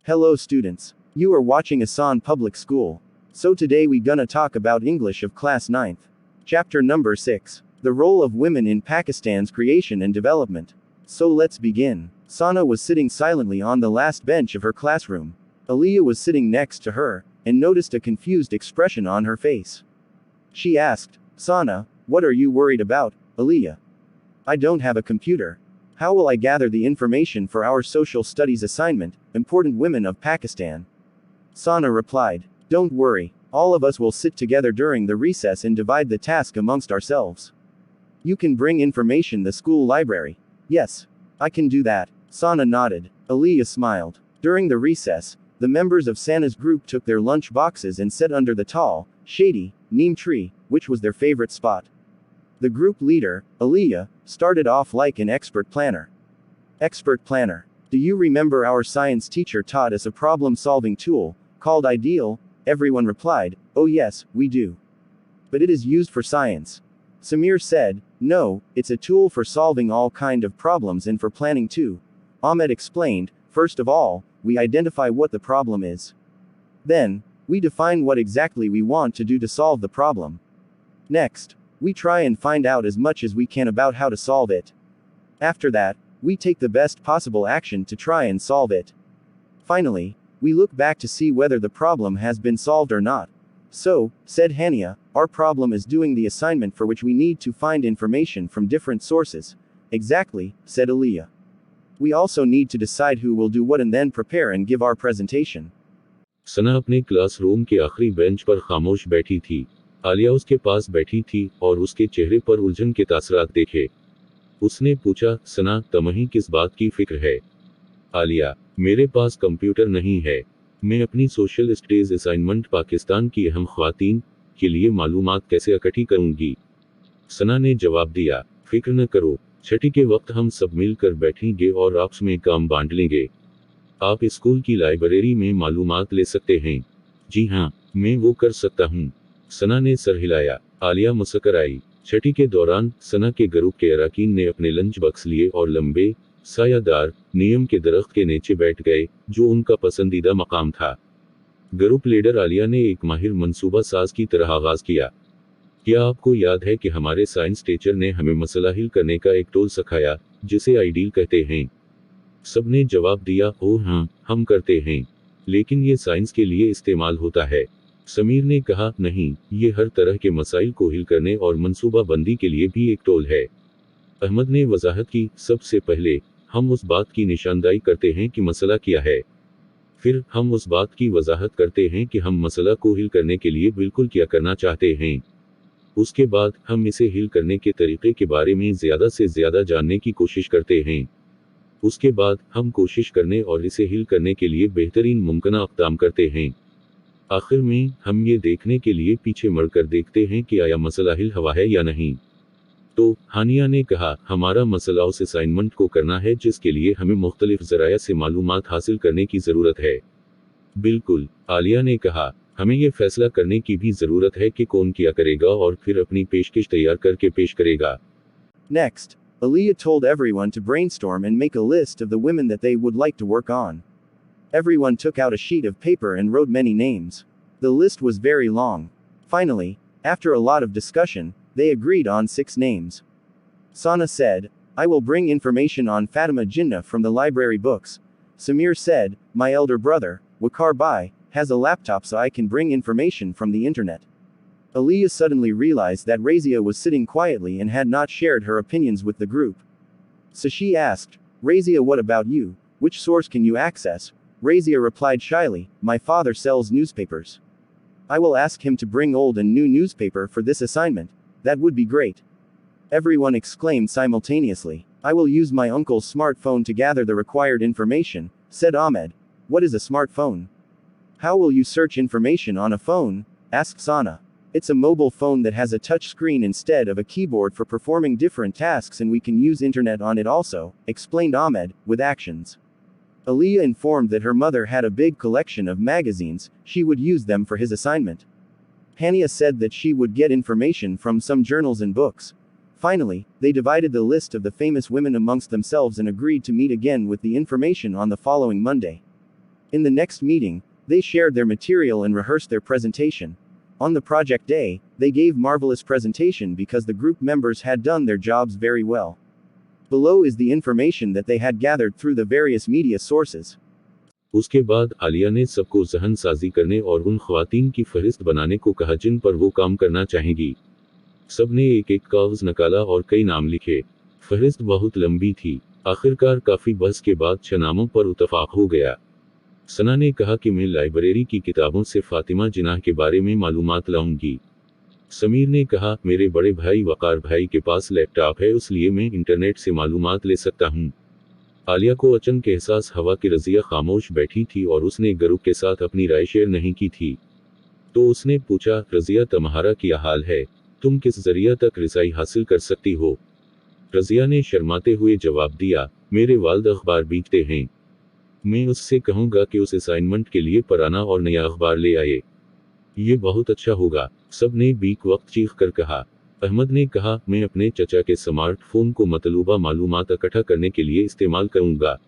Hello students. You are watching Asan Public School. So today we gonna talk about English of class 9th. Chapter number 6. The role of women in Pakistan's creation and development. So let's begin. Sana was sitting silently on the last bench of her classroom. Aliyah was sitting next to her, and noticed a confused expression on her face. She asked, Sana, what are you worried about, Aliyah? I don't have a computer. How will I gather the information for our social studies assignment, Important Women of Pakistan? Sana replied, Don't worry, all of us will sit together during the recess and divide the task amongst ourselves. You can bring information the school library. Yes, I can do that. Sana nodded. Aliyah smiled. During the recess, the members of Sana's group took their lunch boxes and sat under the tall, shady, neem tree, which was their favorite spot. The group leader, Aliyah, started off like an expert planner. Expert planner. Do you remember our science teacher taught us a problem-solving tool, called Ideal? Everyone replied, Oh yes, we do. But it is used for science. Samir said, No, it's a tool for solving all kind of problems and for planning too. Ahmed explained, First of all, we identify what the problem is. Then, we define what exactly we want to do to solve the problem. Next, we try and find out as much as we can about how to solve it. After that, we take the best possible action to try and solve it. Finally, we look back to see whether the problem has been solved or not. So, said Hania, our problem is doing the assignment for which we need to find information from different sources. Exactly, said Aliyah. We also need to decide who will do what and then prepare and give our presentation. सना अपने classroom के आखिरी bench पर खामोश बैठी थी। आलिया उसके पास बैठी थी और उसके चेहरे पर उलझन के तासरात देखे। उसने पूछा, सना, तुम्हें किस बात की फिक्र है? आलिया, मेरे पास कंप्यूटर नहीं है। मैं अपनी सोशल स्टडीज असाइनमेंट पाकिस्तान की अहम ख्वातीन के लिए मालूमात कैसे इकट्ठी करूंगी? सना ने जवाब दिया, फिक्र न करो, छठी के वक्त हम सब मिलकर बैठेंगे और आपस में काम बांट लेंगे। आप स्कूल की लाइब्रेरी में मालूमात ले सकते हैं। जी हाँ, मैं वो कर सकता हूँ। सना ने सर हिलाया। आलिया मुस्कुर आई। छठी के दौरान सना के ग्रुप के अरकान ने अपने लंच बॉक्स लिए और लंबे, सायादार, नीम के दरख्त के नीचे बैठ गए, जो उनका पसंदीदा मकाम था। ग्रुप लीडर आलिया ने एक माहिर मंसूबा साज की तरह आगाज किया। क्या आपको याद है कि हमारे साइंस टीचर ने हमें मसला हल करने का एक टूल सिखाया, जिसे आइडियल कहते हैं? सबने जवाब दिया, ओह हाँ, हम करते हैं। लेकिन ये साइंस के लिए इस्तेमाल होता है। समीर ने कहा, नहीं, ये हर तरह के मसाइल को हल करने और मंसूबा बंदी के लिए भी एक टूल है। अहमद ने वजाहत की, सबसे पहले, हम उस बात की निशानदाही करते हैं कि मसला क्या है। फिर, हम उस बात की वजाहत करते हैं कि हम मसला को हल करने के लिए बिल्कुल क्या करना चाहते हैं। उसके बाद, हम इसे हल करने के तरीके के बारे में ज़्यादा से ज़्यादा जानने की कोशिश करते हैं। उसके बाद, हम कोशिश करने और इसे हल करने के लिए बेहतरीन मुमकिन इक़दाम करते हैं। आखिर में, हम ये देखने के लिए पीछे मुड़कर देखते हैं कि आया मसला हल हुआ है या नहीं। तो, हानिया ने कहा, हमारा मसला उस असाइनमेंट को करना है जिसके लिए हमें मुख्तलिफ ज़राया से मालूमात हासिल करने की ज़रूरत है। बिल्कुल, आलिया ने कहा, हमें यह फैसला करने की भी ज़रूरत है कि कौन क्या करेगा और फिर अपनी पेशकश तैयार करके पेश करेगा। Next, Aliyah told everyone to brainstorm and make a list of the women that they would like to work on. Everyone took out a sheet of paper and wrote many names. The list was very long. Finally, after a lot of discussion, they agreed on 6 names. Sana said, I will bring information on Fatima Jinnah from the library books. Samir said, my elder brother, Waqar Bai, has a laptop so I can bring information from the internet. Aliyah suddenly realized that Razia was sitting quietly and had not shared her opinions with the group. So she asked, Razia, what about you? Which source can you access? Razia replied shyly, my father sells newspapers. I will ask him to bring old and new newspaper for this assignment. That would be great. Everyone exclaimed simultaneously. I will use my uncle's smartphone to gather the required information, said Ahmed. What is a smartphone? How will you search information on a phone? Asked Sana. It's a mobile phone that has a touch screen instead of a keyboard for performing different tasks, and we can use internet on it also, explained Ahmed, with actions. Aliyah informed that her mother had a big collection of magazines, she would use them for his assignment. Hania said that she would get information from some journals and books. Finally, they divided the list of the famous women amongst themselves and agreed to meet again with the information on the following Monday. In the next meeting, they shared their material and rehearsed their presentation. On the project day, they gave marvelous presentation because the group members had done their jobs very well. Below is the information that they had gathered through the various media sources. उसके बाद आलिया ने सबको जहन साजी करने और उन ख्वातीन की फहरिस्त बनाने को कहा जिन पर वो काम करना चाहेंगी। सबने एक एक कागज निकाला और कई नाम लिखे। फहरिस्त बहुत लंबी थी। आखिरकार काफी बहस के बाद 6 नामों पर इत्तफाक हो गया। सना ने कहा कि मैं लाइब्रेरी की किताबों से फातिमा जिनाह के बारे में मालूमात लाऊंगी। समीर ने कहा, मेरे बड़े भाई वकार भाई के पास लैपटॉप है, इसलिए मैं इंटरनेट से मालूमात ले सकता हूँ। आलिया को अचानक एहसास हुआ कि रज़िया खामोश बैठी थी और उसने ग्रुप के साथ अपनी राय शेयर नहीं की थी। तो उसने पूछा, रज़िया तुम्हारा क्या हाल है? तुम किस जरिया तक रिसाई हासिल कर सकती हो? रज़िया ने शर्माते हुए जवाब दिया, मेरे वालिद अखबार बेचते हैं। मैं उससे कहूँगा कि उस असाइनमेंट के लिए पुराना और नया अखबार ले आए। ये बहुत अच्छा होगा। सब ने बीक वक्त चीख कर कहा। अहमद ने कहा, मैं अपने चचा के स्मार्टफोन को मतलूबा मालूमात इकट्ठा करने के लिए इस्तेमाल करूंगा।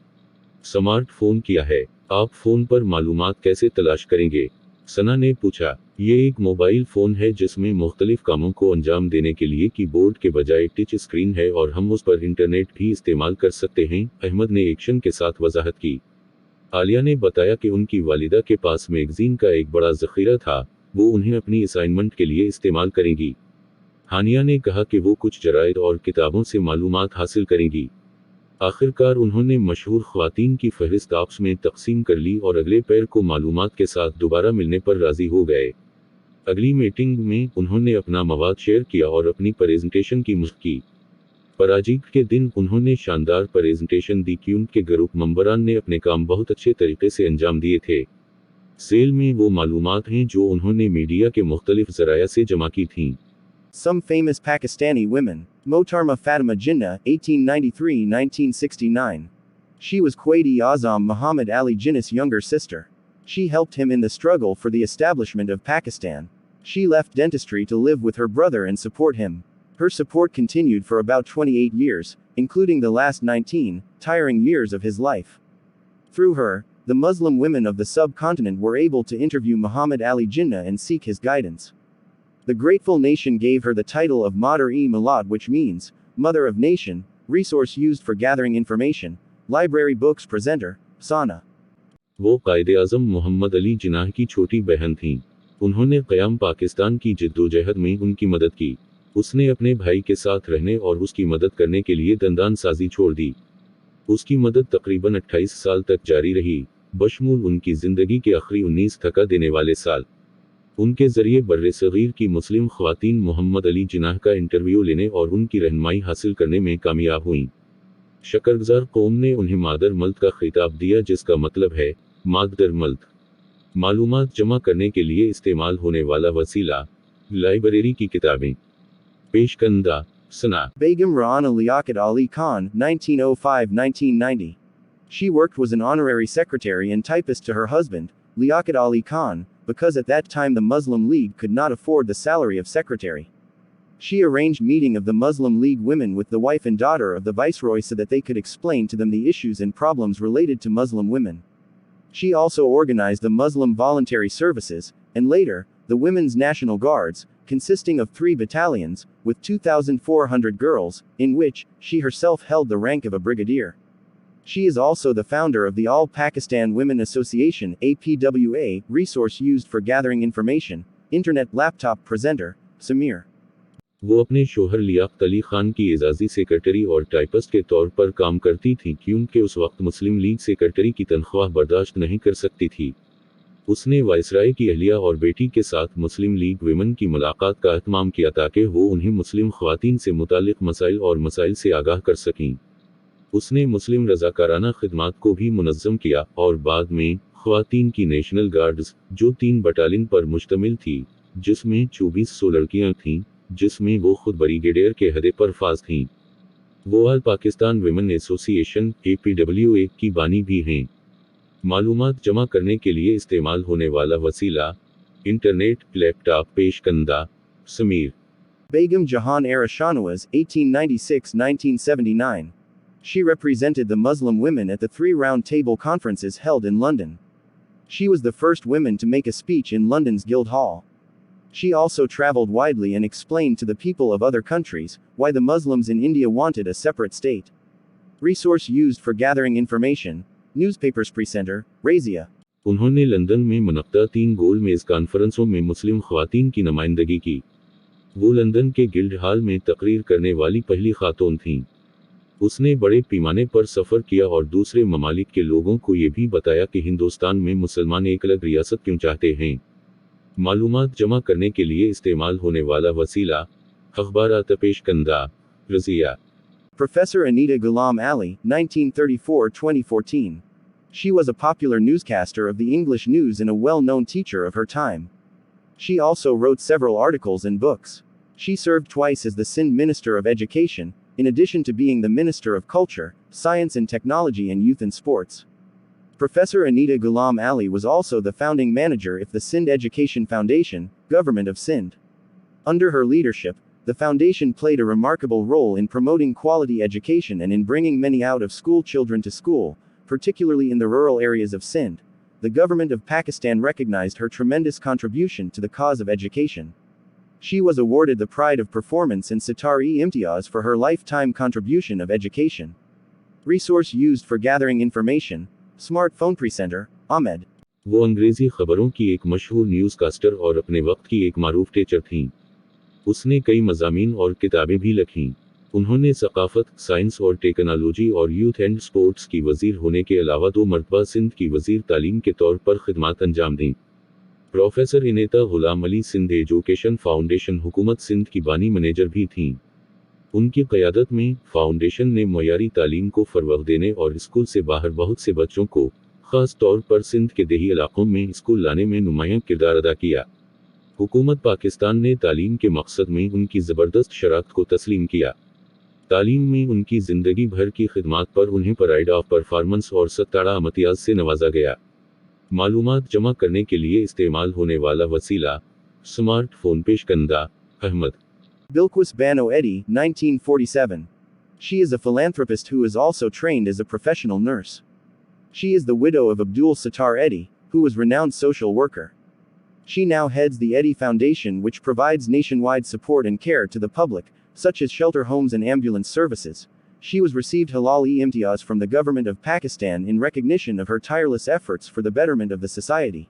स्मार्टफोन क्या है? आप फोन पर मालूमात कैसे तलाश करेंगे? सना ने पूछा। ये एक मोबाइल फ़ोन है जिसमें मुख्तलिफ कामों को अंजाम देने के लिए कीबोर्ड के बजाय टच स्क्रीन है और हम उस पर इंटरनेट भी इस्तेमाल कर सकते हैं, अहमद ने एक्शन के साथ वजाहत की। आलिया ने बताया कि उनकी वालिदा के पास मैगजीन का एक बड़ा ज़ख़ीरा था, वो उन्हें अपनी असाइनमेंट के लिए इस्तेमाल करेंगी। हानिया ने कहा कि वो कुछ जराइद और किताबों से मालूमात हासिल करेंगी। आखिरकार उन्होंने मशहूर ख्वातीन की फहरिस्त आपस में तकसीम कर ली और अगले पैर को मालूमात के साथ दोबारा मिलने पर राजी हो गए। अगली मीटिंग में उन्होंने अपना मवाद शेयर किया और अपनी प्रेजेंटेशन की मुश्क की। पराजीक के दिन उन्होंने शानदार प्रेजेंटेशन दी क्योंकि ग्रुप मेंबरान ने अपने काम बहुत अच्छे तरीके से अंजाम दिए थे। सेल में वो मालूमात हैं जो उन्होंने मीडिया के मुख्तलिफ ज़राया से जमा की थीं। Some famous Pakistani women. Motarma Fatima Jinnah, 1893-1969. She was Quaid-e-Azam Muhammad Ali Jinnah's younger sister. She helped him in the struggle for the establishment of Pakistan. She left dentistry to live with her brother and support him. Her support continued for about 28 years, including the last 19 tiring years of his life. Through her, the Muslim women of the subcontinent were able to interview Muhammad Ali Jinnah and seek his guidance. The grateful nation gave her the title of Mater-e-Milad, which means, Mother of Nation, resource used for gathering information, library books presenter, Sana. वो कायद-ए-आज़म मोहम्मद अली जिन्नाह की छोटी बहन थीं। उन्होंने क़याम पाकिस्तान की जद्दोजहद में उनकी मदद की। उसने अपने भाई के साथ रहने और उसकी मदद करने के लिए दंदान साजी छोड़ दी। उसकी मदद तकरीबन 28 साल तक जारी रही, बशमूल उनकी ज़िंदगी के आखिरी 19 थका देने वाले साल। उनके ज़रिए बर्र-ए-सग़ीर की मुस्लिम ख़वातीन मोहम्मद अली जिन्नाह का इंटरव्यू लेने और उनकी रहनुमाई हासिल करने में कामयाब हुईं। शकरगुज़ार कौम ने उन्हें मादर मल्द का खिताब दिया, जिसका मतलब है मादर मल्द। मालूमात जमा करने के लिए इस्तेमाल होने वाला वसीला, लाइब्रेरी की किताबें। पेशकंदा, सना। Begum Rana Liaquat Ali Khan, 1905-1990. She worked was an honorary secretary and typist to her husband, Liaquat Ali Khan, because at that time the Muslim League could not afford the salary of secretary. She arranged meeting of the Muslim League women with the wife and daughter of the viceroy so that they could explain to them the issues and problems related to Muslim women. She also organized the Muslim Voluntary Services, and later, the Women's National Guards, consisting of 3 battalions, with 2,400 girls, in which, she herself held the rank of a brigadier. She is also the founder of the All Pakistan Women Association (APWA) resource used for gathering information, internet laptop presenter, Samir. वो अपने शोहर लियाक़त अली खान की एजाज़ी secretary और typist के तौर पर काम करती थीं क्योंकि उस वक्त मुस्लिम लीग सेक्रेटरी की तनख्वाह बर्दाश्त नहीं कर सकती थी। उसने वायसराय की अहलिया और बेटी के साथ मुस्लिम लीग विमेन की मुलाकात का एहतमाम किया ताकि वो उन्हें मुस्लिम ख़वातीन से मुतालिक मसाइल और मसाइल से आगाह कर सकें। उसने मुस्लिम रज़ाकाराना खिदमात को भी मुनज़्ज़म किया और बाद में ख़वातीन की नेशनल गार्ड्स, जो 3 बटालियन पर मुश्तमिल थी, जिसमें 2400 लड़कियां थीं, जिसमें वो खुद ब्रिगेडियर के अहदे पर फाज थीं। वो all Pakistan women association (APWA) की बानी भी हैं। मालूमात जमा करने के लिए इस्तेमाल होने वाला वसीला, इंटरनेट, लैपटॉप। पेशकंदा, Sameer. Begum Jahan Ara Shanawaz, 1896-1979. She represented the Muslim women at the 3 round table conferences held in London. She was the first woman to make a speech in London's Guildhall. She also traveled widely and explained to the people of other countries why the Muslims in India wanted a separate state. Resource used for gathering information, newspapers presenter, Razia. उन्होंने London में मुनक्ता 3 गोल मेज कॉन्फ्रेंसों में मुस्लिम ख्वातीन की नुमाइंदगी की। वो London के guild hall में तकरीर करने वाली पहली खातून थीं। उसने बड़े पैमाने पर सफ़र किया और दूसरे ममालिक के लोगों को ये भी बताया कि हिंदुस्तान में मुसलमान एक अलग रियासत क्यों चाहते हैं। मालूमात जमा करने के लिए इस्तेमाल होने वाला वसीला, अखबारात पेशकंदा, Razia. Professor Anita Ghulam Ali, 1934-2014. She was a popular newscaster of the English news and a well-known teacher of her time. She also wrote several articles and books. She served twice as the Sindh Minister of Education, in addition to being the Minister of Culture, Science and Technology and Youth and Sports. Professor Anita Ghulam Ali was also the founding manager of the Sindh Education Foundation, Government of Sindh. Under her leadership, the foundation played a remarkable role in promoting quality education and in bringing many out-of-school children to school, particularly in the rural areas of Sindh. The government of Pakistan recognized her tremendous contribution to the cause of education. She was awarded the Pride of Performance and Sitar-e-Imtiaz for her lifetime contribution of education. Resource used for gathering information, smartphone presenter, Ahmed. वो अंग्रेजी खबरों की एक मशहूर न्यूज़कास्टर और अपने वक्त की एक मारूफ टीचर थीं। उसने कई मज़ामीन और किताबें भी लिखीं। उन्होंने सकाफत, साइंस और टेक्नोलॉजी और यूथ एंड स्पोर्ट्स की वज़ीर होने के अलावा 2 मरतबा सिंध की वज़ीर तालीम के तौर पर खिदमात अंजाम दीं। Professor इनेता Ghulam Ali Sindh education foundation हुकूमत सिंध की बानी मैनेजर भी थीं। उनकी क़यादत में फाउंडेशन ने मयारी तालीम को फ़रोग़ देने और स्कूल से बाहर बहुत से बच्चों को, ख़ास तौर पर सिंध के देही इलाक़ों में स्कूल लाने में नुमायां किरदार अदा किया। हुकूमत पाकिस्तान ने तालीम के मकसद में उनकी ज़बरदस्त शराकत को तस्लीम किया। तालीम में उनकी ज़िंदगी भर की खिदमात पर उन्हें प्राइड ऑफ परफॉर्मेंस और 17 इम्तियाज़ से नवाजा गया। मालूमात जमा करने के लिए इस्तेमाल होने वाला वसीला, स्मार्टफोन पेशकंदा, Ahmed. Bilquis Bano Eddy, 1947. She is a philanthropist who is also trained as a professional nurse. She is the widow of Abdul Sattar Eddy, who was a renowned social worker. She now heads the Eddy Foundation, which provides nationwide support and care to the public, such as shelter homes and ambulance services. She was received Halal-e-Imtiaz from the government of Pakistan in recognition of her tireless efforts for the betterment of the society.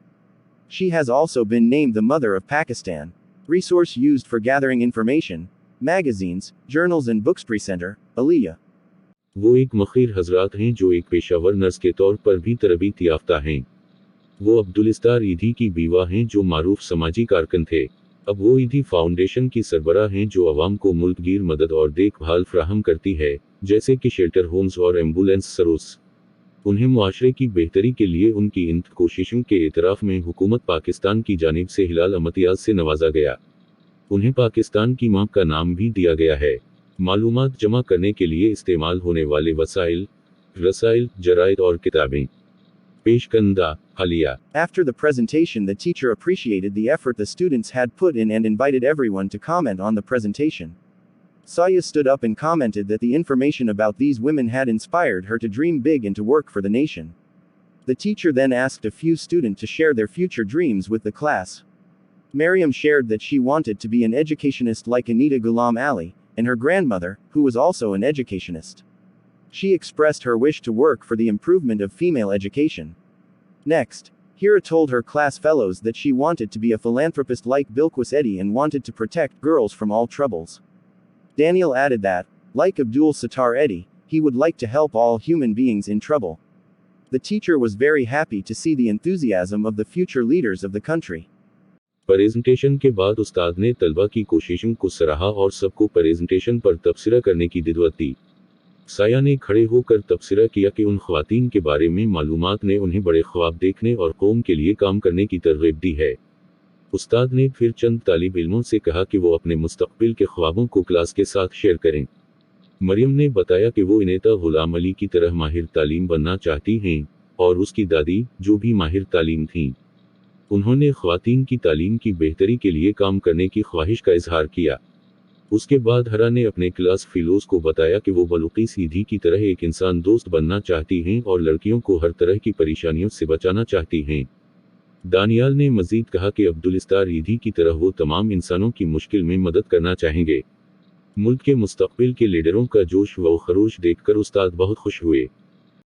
She has also been named the Mother of Pakistan. Resource used for gathering information, magazines, journals and books presenter, Aliyah. वो एक मखीर हजरात हैं जो एक Peshawar nurse के तौर पर भी तरबियत याफ्ता हैं। वो अब्दुलिस्तार ईदी की बीवा हैं जो मारूफ समाजी कारकुन थे। अब वो ईदी फाउंडेशन की सरबराह हैं जो अवाम को मुल्कगीर मदद और देखभाल फ्राहम करती है, जैसे कि शेल्टर होम्स और एम्बुलेंस सर्विस। उन्हें मुआशरे की बेहतरी के लिए उनकी इन कोशिशों के एतराफ़ में हुकूमत पाकिस्तान की जानिब से हिलाल इम्तियाज़ से नवाजा गया। उन्हें पाकिस्तान की माँ का नाम भी दिया गया है। मालूमात जमा करने के लिए इस्तेमाल होने वाले वसाइल, रसाइल, जराइद और किताबें। पेशकंदा, हालिया। After the presentation, the teacher appreciated the effort the students had put in and invited everyone to comment on the presentation. Saya stood up and commented that the information about these women had inspired her to dream big and to work for the nation. The teacher then asked a few students to share their future dreams with the class. Mariam shared that she wanted to be an educationist like Anita Ghulam Ali, and her grandmother, who was also an educationist. She expressed her wish to work for the improvement of female education. Next, Hira told her class fellows that she wanted to be a philanthropist like Bilquis Eddy and wanted to protect girls from all troubles. Daniel added that, like Abdul Sattar Eddy, he would like to help all human beings in trouble. The teacher was very happy to see the enthusiasm of the future leaders of the country. Presentation के बाद उस्ताद ने तलबा की कोशिशों को सराहा और सबको प्रेजेंटेशन पर तबसरा करने की दिदवत दी। साया ने खड़े होकर तबसरा किया कि उन ख्वातीन के बारे में मालूमात ने उन्हें बड़े ख्वाब देखने और कौम के लिए काम करने की तरगीब दी है। उस्ताद ने फिर चंद तालिब इल्मों से कहा कि वो अपने मुस्तक़बिल के ख्वाबों को क्लास के साथ शेयर करें। मरियम ने बताया कि वो इनेता गुलाम अली की तरह माहिर तालीम बनना चाहती हैं, और उसकी दादी, जो भी माहिर तालीम थीं। उन्होंने ख्वातीन की तालीम की बेहतरी के लिए काम करने की ख्वाहिश का इजहार किया। उसके बाद हरा ने अपने क्लास फिलोस को बताया कि वो बलूकीस ईदी की तरह एक इंसान दोस्त बनना चाहती हैं और लड़कियों को हर तरह की परेशानियों से बचाना चाहती हैं। दानियाल ने मजीद कहा कि अब्दुलिस्तार ईदी की तरह वो तमाम इंसानों की मुश्किल में मदद करना चाहेंगे। मुल्क के मुस्तकबिल के लीडरों का जोश व खरोश देखकर उस्ताद बहुत खुश हुए।